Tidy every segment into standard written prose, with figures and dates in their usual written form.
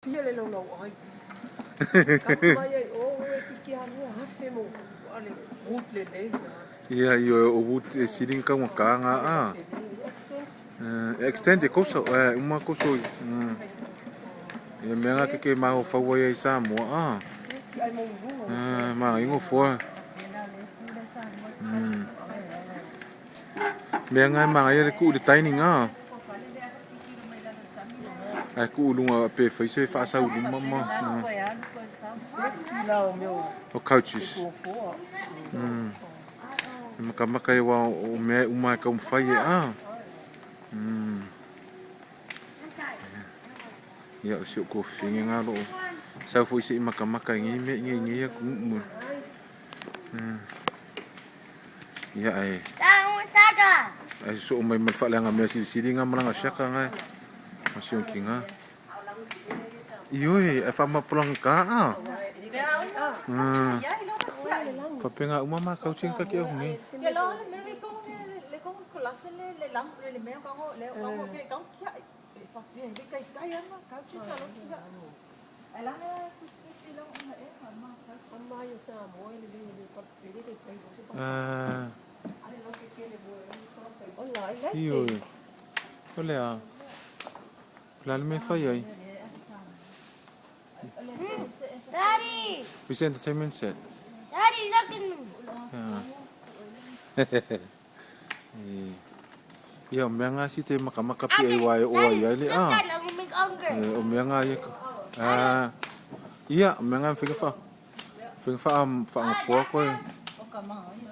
Fia le lo ai. Kama mai ai o e kiki anu hafe mo ale utle le. Ia o but e siling ka nga a. Extend e koso uma koso. Ia menga ke mau fa wa ia sa mo a. Ma ingo fo. Menga ma ia ku de tiny nga. Aku ulunga pe fa se fa sa ulunga ma. O couches. Maka e wa o me uma ka fai a. Ya sio ko fingi nga lo. Sa fo isi maka ngi me ku mu. Ya ai. Ai so mai mal fa nga me si nga mala shaka nga. Masio kinga. Iyo e fa ma pulang ka a. Papenga uma ka sing ka ke ngi. Ya lo le con clase le lang le me ka ngo le ngo ke ka kia fa bien ke kai ya ma ka chi ka lo kia ala ne kuski lo una e ma ka Amma ya sa mo le le pa fili de kai ko se ale lo que tiene bueno. Hola, Iyo. Olha. Plan me fai ai. Daddy! Who's entertainment set? Daddy, look at me! Ia o mea ngā si te makamaka pi ai wai o ai ai le a. Look at me, I'm gonna make hunger. O mea ngā ia ko. Ia, o mea ngā whinga wha. Whinga wha am wha ngā fua koe. o ka ma yo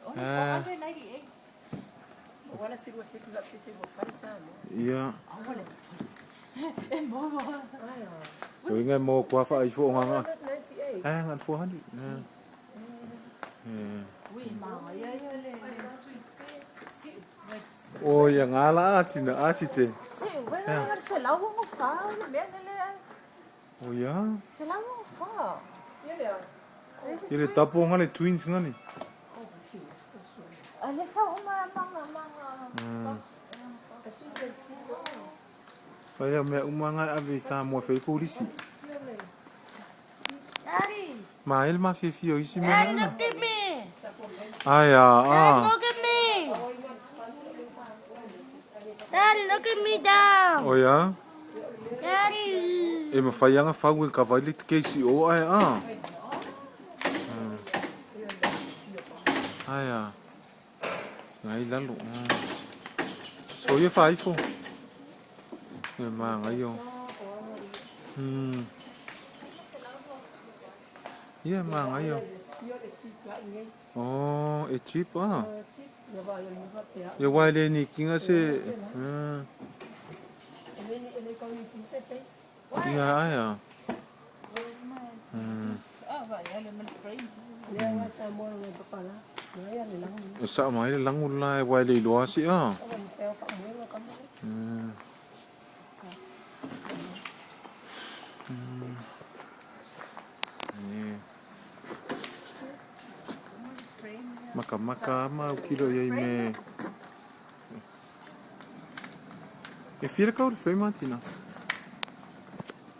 o fa na ki e Wala si go se la pise go fa sa mo. Ia. e mo O inga mo kua wha ai fo ngā ngā. 98. Ngā 400. wi ma ya le O ia ngā la atina asite. si bueno se la mo fa le me le O ia. se la mo fa Ia le tapo ngā le twins ngā ni. ale sa o ma Ia mea umanga ave sa mo whai polisi. Daddy! Ma ele ma fia isi Dad, mea. look at me! Ai Dad, look at me! Dad, look at me down! O ia. Daddy! E ma whai anga whau e ka waile te keisi o ai a. Ai a. Ngai lalo. So ia whai fo. E ma ngai o. Ia ma ngai o. Oh, e chip a. Ia waile ni kinga se. Ia ai a. va ya le me frame Ya sa mo le pa la. Ya le lang. E sa mai le langu la e waile i loa si a. Feo fa mo ka mo. Maka ma kilo ia me. E fira ka o frame Martina.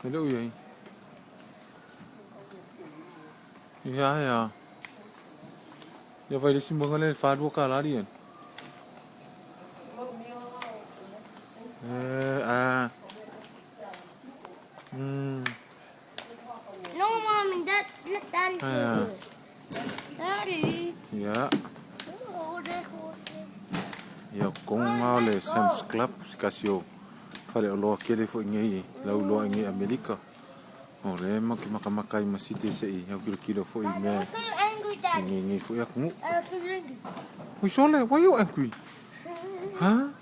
Hello ia. Ya. Ya vai le simbanga le fado ka la ri. No, Mommy, that's not Daddy. Daddy! Ya. Oh, Ya konga le Sam's Club sikasio. Fale o loa kele fo ngai lau loa ngai Amerika. O le ma ki makamaka i masite se i au kilo fo i me. I'm so angry, Daddy. Ngai fo ya kungu. I'm so angry. Oi sole, why you angry? Ha?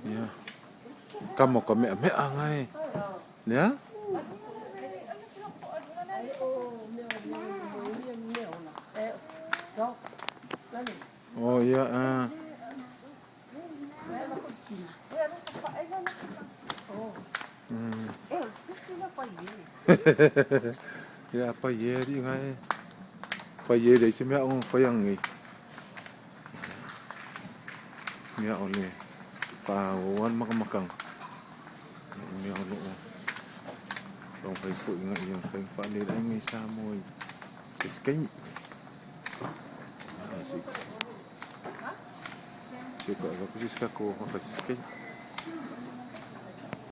Ya. Kamo ka me ngai. Ya? Oh ya Ya apa ye di ngai. Pa ye dei se me ong fa yang ngai. Ya ole. Fa wan makamang. Me ole. Kung kay po nga yung kay Fanny ay may samoy. Si Skate. Si ko ako si Skako, si Skate.